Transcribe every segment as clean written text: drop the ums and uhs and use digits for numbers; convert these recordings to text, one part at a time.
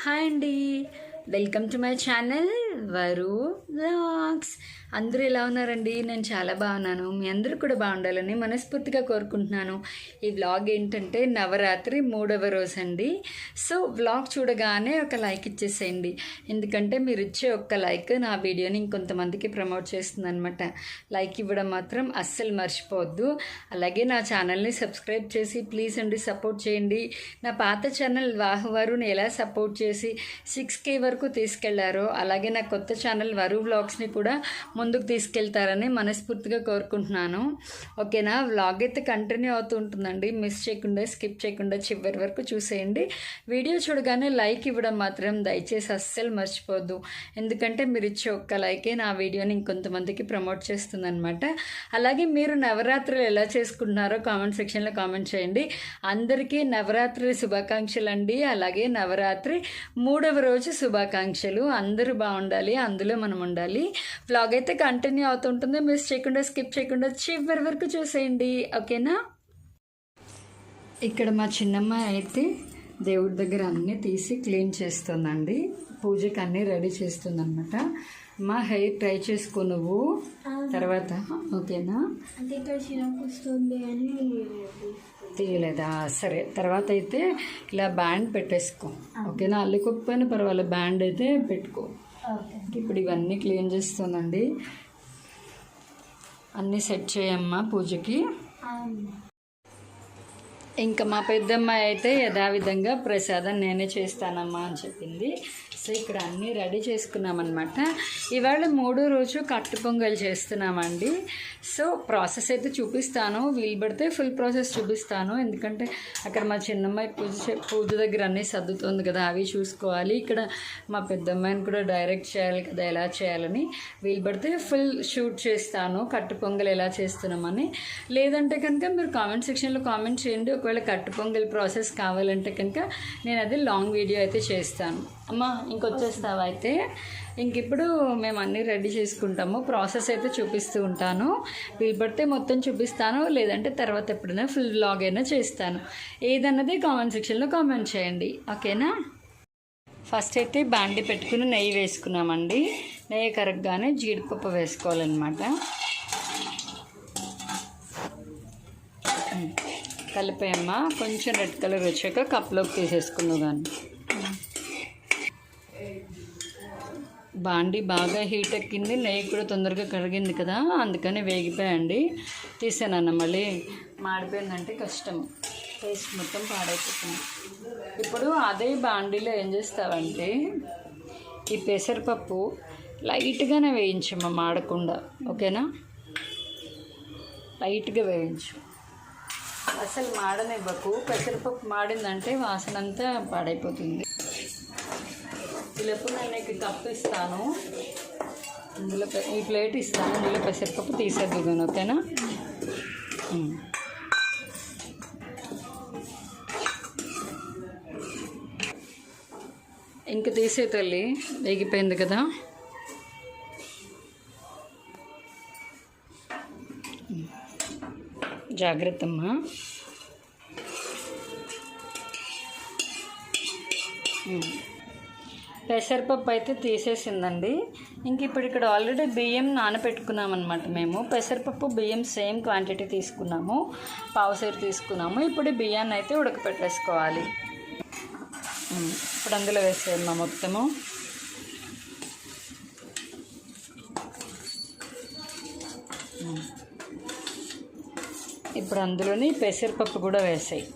Hi అండి, welcome to my channel వరు vlogs. అందరూ ఎలా ఉన్నారండి? నేను చాలా బాగున్నాను. మీ అందరూ కూడా బాగుండాలని మనస్ఫూర్తిగా కోరుకుంటున్నాను. ఈ వ్లాగ్ ఏంటంటే నవరాత్రి 3వ రోజు అండి. సో వ్లాగ్ చూడగానే ఒక లైక్ ఇచ్చేసేయండి, ఎందుకంటే మీరు ఇచ్చే ఒక్క లైక్ నా వీడియోని ఇంకొంతమందికి ప్రమోట్ చేస్తుంది అనమాట. లైక్ ఇవ్వడం మాత్రం అస్సలు మర్చిపోవద్దు. అలాగే నా ఛానల్ని సబ్స్క్రైబ్ చేసి ప్లీజ్ అండి సపోర్ట్ చేయండి. నా పాత ఛానల్ వాహువారుని ఎలా సపోర్ట్ చేసి 6K వరకు తీసుకెళ్లారో అలాగే నా కొత్త ఛానల్ వరు వ్లాగ్స్ని కూడా ముందుకు తీసుకెళ్తారని మనస్ఫూర్తిగా కోరుకుంటున్నాను. ఓకేనా? వ్లాగ్ అయితే కంటిన్యూ అవుతూ ఉంటుందండి, మిస్ చేయకుండా స్కిప్ చేయకుండా చివరి వరకు చూసేయండి. వీడియో చూడగానే లైక్ ఇవ్వడం మాత్రం దయచేసి అస్సలు మర్చిపోద్దు, ఎందుకంటే మీరు ఇచ్చే ఒక్క లైకే నా వీడియోని ఇంకొంతమందికి ప్రమోట్ చేస్తుందన్నమాట. అలాగే మీరు నవరాత్రులు ఎలా చేసుకుంటున్నారో కామెంట్ సెక్షన్లో కామెంట్ చేయండి. అందరికీ నవరాత్రి శుభాకాంక్షలు అండి. అలాగే నవరాత్రి 3వ రోజు శుభాకాంక్షలు. అందరూ బాగుండాలి, అందులో మనం ఉండాలి. వ్లాగ్ అయితే కంటిన్యూ అవుతుంటుంది, మిస్ చేయకుండా స్కిప్ చేయకుండా చివరి వరకు చూసేయండి. ఓకేనా? ఇక్కడ మా చిన్నమ్మాయి అయితే దేవుడి దగ్గర అన్నీ తీసి క్లీన్ చేస్తుందండి, పూజకి అన్నీ రెడీ చేస్తుందన్నమాట. మా హెయిర్ ట్రై చేసుకో నువ్వు తర్వాత, ఓకేనా? తీయలేదా? సరే, తర్వాత అయితే ఇలా బ్యాండ్ పెట్టేసుకో, ఓకేనా? అల్లుకోకపోయినా పర్వాలేదు, బ్యాండ్ అయితే పెట్టుకో. ఇప్పుడు ఇవన్నీ క్లీన్ చేస్తుందండి, అన్నీ సెట్ చేయమ్మా పూజకి. ఇంకా మా పెద్దమ్మాయి అయితే యథావిధంగా ప్రసాదం నేనే చేస్తానమ్మా అని చెప్పింది. సో ఇక్కడ అన్నీ రెడీ చేసుకున్నామన్నమాట. ఇవాళ 3వ రోజు కట్టు పొంగల్ చేస్తున్నామండి. సో ప్రాసెస్ అయితే చూపిస్తాను, వీలు పడితే ఫుల్ ప్రాసెస్ చూపిస్తాను, ఎందుకంటే అక్కడ మా చిన్నమ్మాయి పూజ దగ్గర అన్నీ సర్దుతుంది కదా, అవి చూసుకోవాలి. ఇక్కడ మా పెద్దమ్మాయిని కూడా డైరెక్ట్ చేయాలి కదా ఎలా చేయాలని. వీలు పడితే ఫుల్ షూట్ చేస్తాను కట్టు పొంగల్ ఎలా చేస్తున్నామని. లేదంటే కనుక మీరు కామెంట్ సెక్షన్లో కామెంట్ చేయండి, ఒకవేళ కట్టు పొంగల్ ప్రాసెస్ కావాలంటే కనుక నేను అది లాంగ్ వీడియో అయితే చేస్తాను. అమ్మా ఇంకొచ్చేస్తావా? అయితే ఇంక ఇప్పుడు మేము అన్నీ రెడీ చేసుకుంటాము, ప్రాసెస్ అయితే చూపిస్తూ ఉంటాను. వీలు పడితే మొత్తం చూపిస్తాను, లేదంటే తర్వాత ఎప్పుడైనా ఫుల్ వ్లాగ్ అయినా చేస్తాను. ఏదన్నది కామెంట్ సెక్షన్లో కామెంట్ చేయండి, ఓకేనా? ఫస్ట్ అయితే బాండి పెట్టుకుని నెయ్యి వేసుకున్నామండి. నెయ్యి కరగగానే జీడిపప్పు వేసుకోవాలన్నమాట. కలిపేయమ్మా, కొంచెం రెడ్ కలర్ వచ్చాక కప్లోకి తీసేసుకుందాం. కానీ బాండి బాగా హీట్ ఎక్కింది, నెయ్యి కూడా తొందరగా కరిగింది కదా, అందుకని వేగిపోయండి. తీసానన్న, మళ్ళీ మాడిపోయిందంటే కష్టం, టేస్ట్ మొత్తం పాడైపోతుంది. ఇప్పుడు అదే బాండీలో ఏం చేస్తావంటే ఈ పెసరపప్పు లైట్గానే వేయించమ్మా, మాడకుండా, ఓకేనా? లైట్గా వేయించు, అసలు మాడనివ్వకు. పెసరపప్పు మాడిందంటే వాసన అంతా పాడైపోతుంది. ఇలాప్పుడు నేను నీకు కప్పు ఇస్తాను, ఇందులో ఈ ప్లేట్ ఇస్తాను, ఇందులో పెసరపప్పు తీసేద్దుగాను, ఓకేనా? ఇంక తీసే తల్లి, వేగిపోయింది కదా. జాగ్రత్త అమ్మా. పెసరపప్పు అయితే తీసేసిందండి. ఇంక ఇప్పుడు ఇక్కడ ఆల్రెడీ బియ్యం నానబెట్టుకున్నామన్నమాట. మేము పెసరపప్పు బియ్యం సేమ్ క్వాంటిటీ తీసుకున్నాము, పావుసేరు తీసుకున్నాము. ఇప్పుడు బియ్యాన్ని అయితే ఉడకపెట్టేసుకోవాలి. ఇప్పుడు అందులో వేసేయమ్మా మొత్తము. ఇప్పుడు అందులోని పెసరపప్పు కూడా వేసాయి.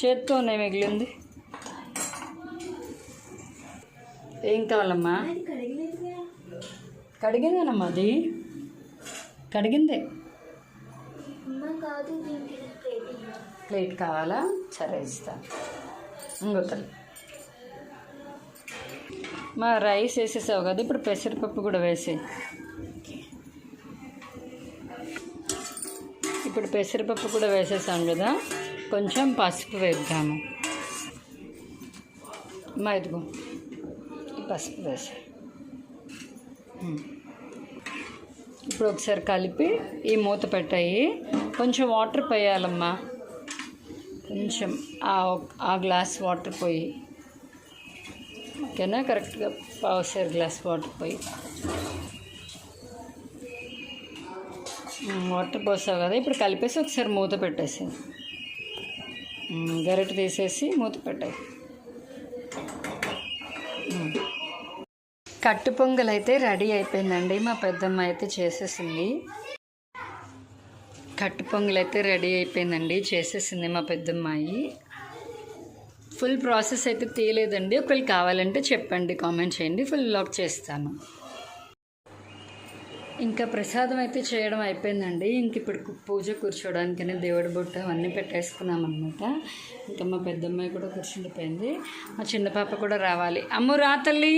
చేత్తోనే మిగిలింది. ఏం కావాలమ్మా? కడిగిందేనమ్మా, అది కడిగిందే. ప్లేట్ కావాలా? సరే ఇస్తాను. ఇంకొకరు మా రైస్ వేసేసావు కదా, ఇప్పుడు పెసరపప్పు కూడా వేసే. ఇప్పుడు పెసరపప్పు కూడా వేసేసాం కదా, కొంచెం పసుపు వేద్దాము. అమ్మా ఇదిగో ఈ పసుపు వేసే. ఇప్పుడు ఒకసారి కలిపి ఈ మూత పెట్టాయి, కొంచెం వాటర్ పోయాలమ్మా. కొంచెం ఆ గ్లాస్ వాటర్ పోయి, ఓకేనా, కరెక్ట్గా పావుసేరు గ్లాస్ వాటర్ పోయి. వాటర్ పోసావు కదా, ఇప్పుడు కలిపేసి ఒకసారి మూత పెట్టేసి, గరిటె తీసేసి మూత పెట్టాయి. కట్టు పొంగల్ అయితే రెడీ అయిపోయిందండి. మా పెద్దమ్మ అయితే చేసేసింది. కట్టు పొంగల్ అయితే రెడీ అయిపోయిందండి, చేసేసింది మా పెద్దమ్మాయి. ఫుల్ ప్రాసెస్ అయితే తీయలేదండి. ఒకవేళ కావాలంటే చెప్పండి, కామెంట్ చేయండి, ఫుల్ వ్లాగ్ చేస్తాను. ఇంకా ప్రసాదం అయితే చేయడం అయిపోయిందండి. ఇంక ఇప్పుడు పూజ కూర్చోవడానికనే దేవుడి బొట్టు అవన్నీ పెట్టేసుకున్నాం అనమాట. ఇంకా మా పెద్దమ్మాయి కూడా కూర్చుండిపోయింది. మా చిన్న పాప కూడా రావాలి. అమ్ము రా తల్లి.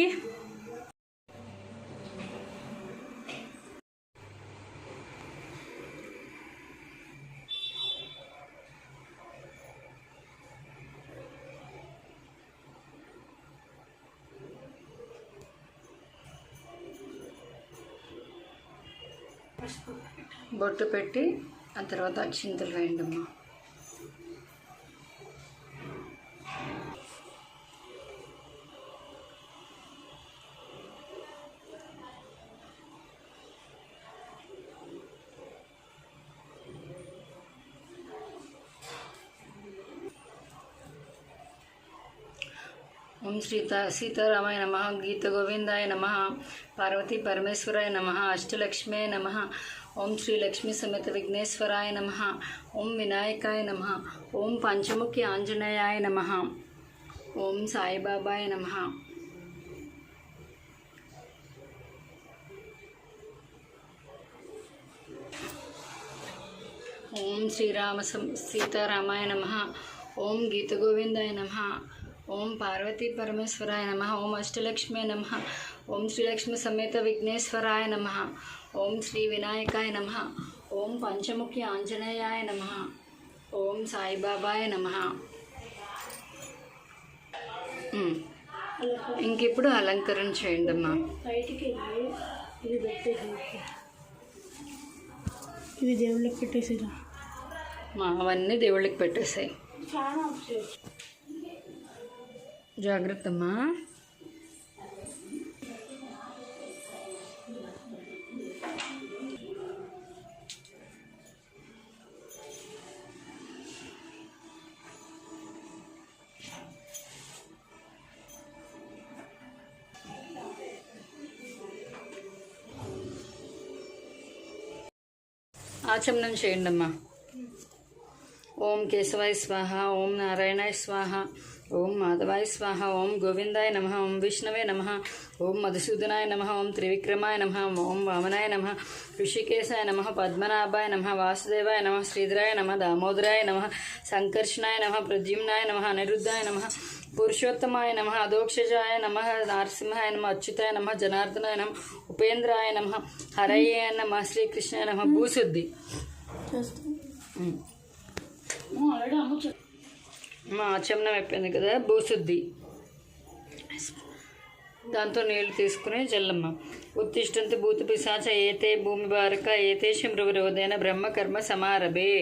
బొట్టు పెట్టి ఆ తర్వాత అక్షింతలు వేయండమ్మా. ఓం సీతారామాయ నమ, గీత గోవిందాయ నమ, పార్వతీ పరమేశ్వరాయ నమ, అష్టలక్ష్మే నమ, ఓం శ్రీ లక్ష్మీ సమేత విఘ్నేశ్వరాయ నమ, ఓం వినాయకాయ నమ, ఓం పంచముఖి ఆంజనేయాయ నమ, ఓం సాయిబాబాయ నమ. ఓం సీతారామాయ నమ, ఓం గీత గోవిందాయ నమ, ఓం పార్వతీ పరమేశ్వరాయ నమ, ఓం అష్టలక్ష్మే నమ, ఓం శ్రీలక్ష్మి సమేత విఘ్నేశ్వరాయ నమ, ఓం శ్రీ వినాయకాయ నమ, ఓం పంచముఖి ఆంజనేయాయ నమ, ఓం సాయిబాబాయ నమ. ఇంకిప్పుడు అలంకరణ చేయండి అమ్మా. ఇది దేవుళ్ళకి పెట్టేసేదా? అవన్నీ దేవుళ్ళకి పెట్టేసాయి. జాగ్రత్త అమ్మా. ఆచమనం చేయండి అమ్మా. ఓం కేశవాయ స్వాహ, ఓం నారాయణాయ స్వాహ, ఓం మాధవాయ స్వాహ, ఓం గోవిందాయ నమ, ఓం విష్ణవే నమ, ఓం మధుసూదనాయ నమ, ఓం త్రివిక్రమాయ నమ, ఓం వామనాయ నమ, ఋషికేశాయ నమ, పద్మనాభాయ నమ, వాసుదేవాయ నమ, శ్రీధరాయ నమ, దామోదరాయ నమ, సంకర్షణాయ నమ, ప్రద్యుమ్నాయ నమ, అనిరుద్ధాయ నమ, పురుషోత్తమాయ నమ, అధోక్షజాయ నమ, నరసింహాయ నమ, అచ్యుతాయ నమ, జనార్దనాయ నమ, ఉపేంద్రాయ నమ, హరయ్య నమ, శ్రీకృష్ణాయ నమ. భూశుద్ధి మా ఆచమనం అయిపోయింది కదా, భూశుద్ధి. దాంతో నీళ్లు తీసుకుని జల్లమ్మ. ఉత్తిష్టంతు భూత పిశాచ ఏతే భూమి భారక ఏతేష మృవరోధేన బ్రహ్మ కర్మ సమారభే.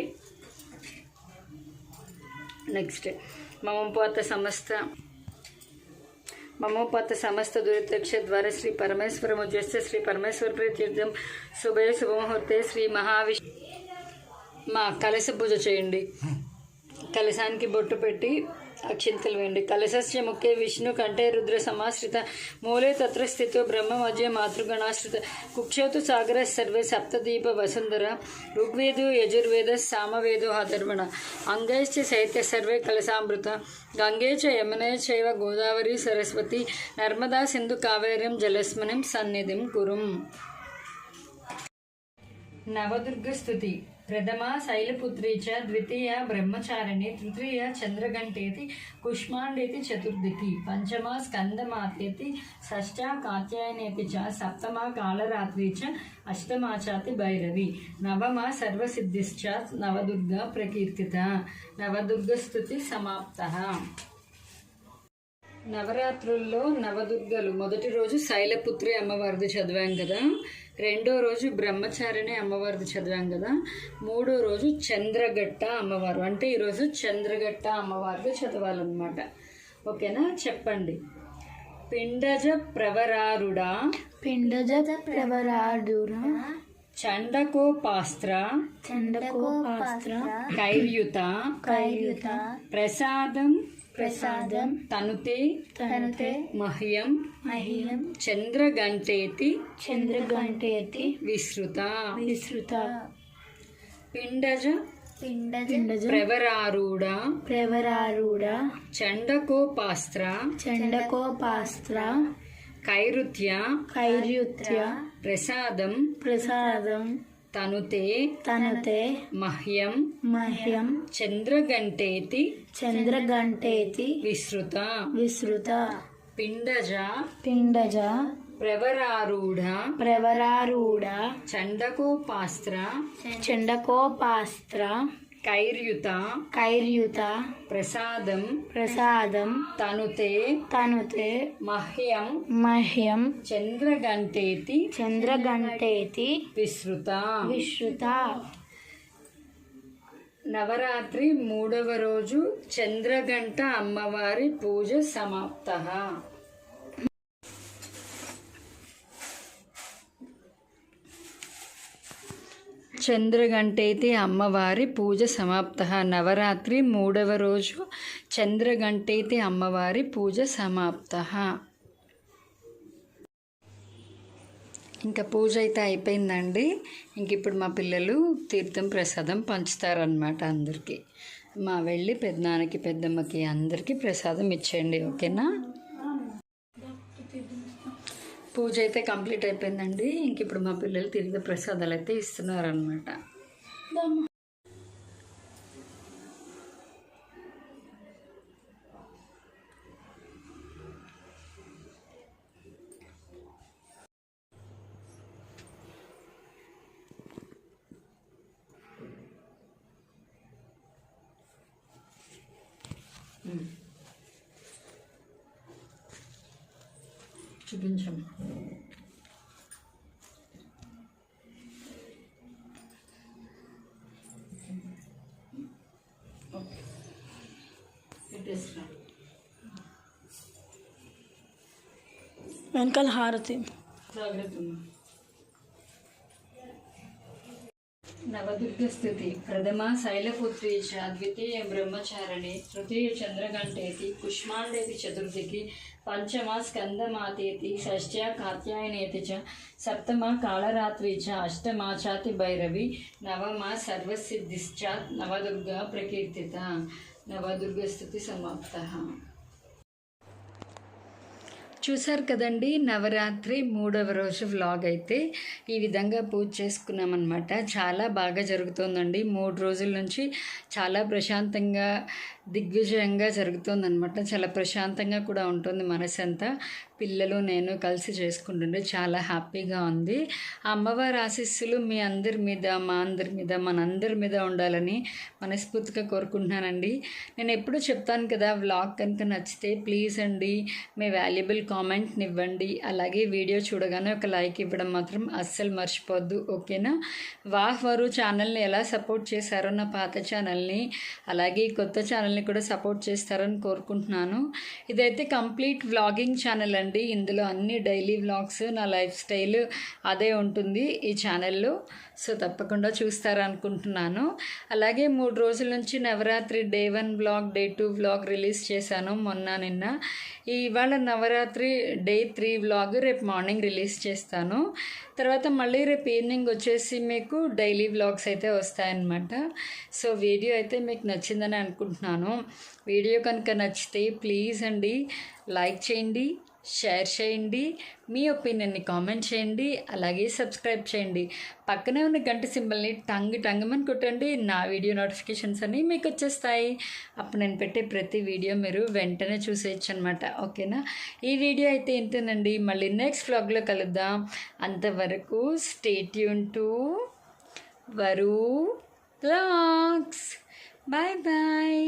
నెక్స్ట్ మమోపాత సమస్త దురితక్ష ద్వారా శ్రీ పరమేశ్వర ముజ్జస్త శ్రీ పరమేశ్వర ప్రీత్యర్థం శుభే శుభముహూర్తే శ్రీ మా కలశ పూజ చేయండి. కలశానికి బొట్టు పెట్టి అక్షింతలు వేయండి. కలశస్య ముఖ్య విష్ణు కంఠే రుద్ర సమాశ్రిత మూలే తత్ర స్థితో బ్రహ్మ మధ్య మాతృగణాశ్రిత కుక్షోతు సాగర సర్వే సప్తదీప వసుంధర ఋగ్వేదో యజుర్వేద సామవేదో అధర్వణ అంగైశ్చ సైత్య సర్వే కలశామృత గంగే చ యమునే చైవ గోదావరి సరస్వతి నర్మదా సింధు కావేర్యం జలస్మినం సన్నిధిం కురుం. నవదుర్గ స్తుతి. ప్రథమ శైలపుత్రీ చ, ద్వితీయ బ్రహ్మచారిణి, తృతీయ చంద్రఘంటేతి, కుష్మాండేతి చతుర్థికి, పంచమ స్కందమాతేతి, షష్ఠ కాత్యాయనేతి చ, సప్తమ కాళరాత్రి చ, అష్టమా చాతి భైరవి, నవమ సర్వసిద్ధిశ్చ నవదుర్గా ప్రకీర్తిత. నవదుర్గ స్తుతి సమాప్తః. నవరాత్రుల్లో నవదుర్గలు మొదటి రోజు శైలపుత్రి అమ్మవారిది చదివాం కదా, రెండో రోజు బ్రహ్మచారిణి అమ్మవారిది చదివాం కదా, మూడో రోజు చంద్రగట్ట అమ్మవారు, అంటే ఈరోజు చంద్రగట్ట అమ్మవారిది చదవాలన్నమాట. ఓకేనా? చెప్పండి. పిండజ ప్రవరారుడా పిండజ ప్రవరాడురా చండకోపాస్త్ర చండకోపాస్త్ర కైర్యుత కైర్యుత ప్రసాదం ప్రసాదం తనుతే తనుతే మహ్యం మహ్యం చంద్రగంటేతి చంద్రగంటేతి విశ్రుత. విశ్రుత పిండజ పిండజ ప్రవరారూఢ ప్రవరారూఢ చండకోపాస్త్ర చండకోపాస్త్ర కైరుత్య కైర్యుత్య ప్రసాదం ప్రసాదం తనుతే తనుతే మహ్యం మహ్యం చంద్రగంటేతి చంద్రగంటేతి విశ్రుత. విశ్రుత పిండజ పిండజ ప్రవరారూఢ ప్రవరారూఢ చండకోపాస్త్ర చండకోపాస్త్ర కైర్యుత కైర్యుత ప్రసాదం ప్రసాదం తనుతే తనుతే మహ్యం మహ్యం చంద్రగంటేతి చంద్రగంటేతి విశ్రుత. విశ్రుత నవరాత్రి 3వ రోజు చంద్రగంట అమ్మవారి పూజ సమాప్త. చంద్రగంటేతి అమ్మవారి పూజ సమాప్త. నవరాత్రి 3వ రోజు చంద్రగంటేతి అమ్మవారి పూజ సమాప్త. ఇంకా పూజ అయితే అయిపోయిందండి. ఇంక ఇప్పుడు మా పిల్లలు తీర్థం ప్రసాదం పంచుతారనమాట అందరికీ. మా వెళ్ళి పెద్దనాన్నకి పెద్దమ్మకి అందరికీ ప్రసాదం ఇచ్చేయండి. ఓకేనా? పూజ అయితే కంప్లీట్ అయిపోయిందండి. ఇంక ఇప్పుడు మా పిల్లలు తీర్థ ప్రసాదాలు అయితే ఇస్తున్నారనమాట. చూపించండి. వెనకాల హారతి. నవదుర్గ స్థుతి. ప్రథమ శైలపుత్రి చ ద్వితీయ బ్రహ్మచారిణి తృతీయ చంద్రగంటేతి కుష్మాండేతి చతుర్థికి పంచమ స్కందమాతేతి షష్ఠ్య కాత్యాయనేతి చ సప్తమ కాళరాత్రి చ అష్టమ చాతి భైరవి నవమ సర్వసిద్ధిశ్చ నవదుర్గ ప్రకీర్తిత. నవదుర్గ స్థుతి సమాప్త. చూసారు కదండి, నవరాత్రి 3వ రోజు వ్లాగ్ అయితే ఈ విధంగా పూజ చేసుకున్నామన్నమాట. చాలా బాగా జరుగుతుందండి. 3 రోజుల నుంచి చాలా ప్రశాంతంగా దిగ్విజయంగా జరుగుతుందన్నమాట. చాలా ప్రశాంతంగా కూడా ఉంటుంది మనసంతా. పిల్లలు నేను కలిసి చేసుకుంటుంటే చాలా హ్యాపీగా ఉంది. ఆ అమ్మవారి ఆశీస్సులు మీ అందరి మీద, మా అందరి మీద, మనందరి మీద ఉండాలని మనస్ఫూర్తిగా కోరుకుంటున్నానండి. నేను ఎప్పుడూ చెప్తాను కదా, వ్లాగ్ కనుక నచ్చితే ప్లీజ్ అండి మీ వాల్యుబుల్ కామెంట్ని ఇవ్వండి. అలాగే వీడియో చూడగానే ఒక లైక్ ఇవ్వడం మాత్రం అస్సలు మర్చిపోద్దు. ఓకేనా? వాహ్ వరు ఛానల్ని ఎలా సపోర్ట్ చేశారో నా పాత ఛానల్ని, అలాగే కొత్త ఛానల్ని కూడా సపోర్ట్ చేస్తారని కోరుకుంటున్నాను. ఇదైతే కంప్లీట్ వ్లాగింగ్ ఛానల్ అండి. ఇందులో అన్ని డైలీ వ్లాగ్స్, నా లైఫ్ స్టైల్ అదే ఉంటుంది ఈ ఛానల్లో. సో తప్పకుండా చూస్తారనుకుంటున్నాను. అలాగే 3 రోజుల నుంచి Navratri day 1 vlog, day 2 vlog release చేశాను మొన్న నిన్న. ఇవాళ నవరాత్రి డే 3 వ్లాగ్ రేపు మార్నింగ్ రిలీజ్ చేస్తాను. తర్వాత మళ్ళీ రేపు ఈవినింగ్ వచ్చేసి మీకు డైలీ వ్లాగ్స్ అయితే వస్తాయన్నమాట. సో వీడియో అయితే మీకు నచ్చిందని అనుకుంటున్నాను. వీడియో కనుక నచ్చితే ప్లీజ్ అండి లైక్ చేయండి, షేర్ చేయండి, మీ ఒపీనియన్ని కామెంట్ చేయండి, అలాగే సబ్స్క్రైబ్ చేయండి. పక్కనే ఉన్న గంట సింబల్ని టంగమని కొట్టండి. నా వీడియో నోటిఫికేషన్స్ అన్నీ మీకు వచ్చేస్తాయి. అప్పుడు నేను పెట్టే ప్రతి వీడియో మీరు వెంటనే చూసేయచ్చు అనమాట. ఓకేనా? ఈ వీడియో అయితే ఇంతేనండి. మళ్ళీ నెక్స్ట్ వ్లాగ్లో కలుద్దాం. అంతవరకు స్టే ట్యూన్ టు వరు వ్లాగ్స్. Bye bye.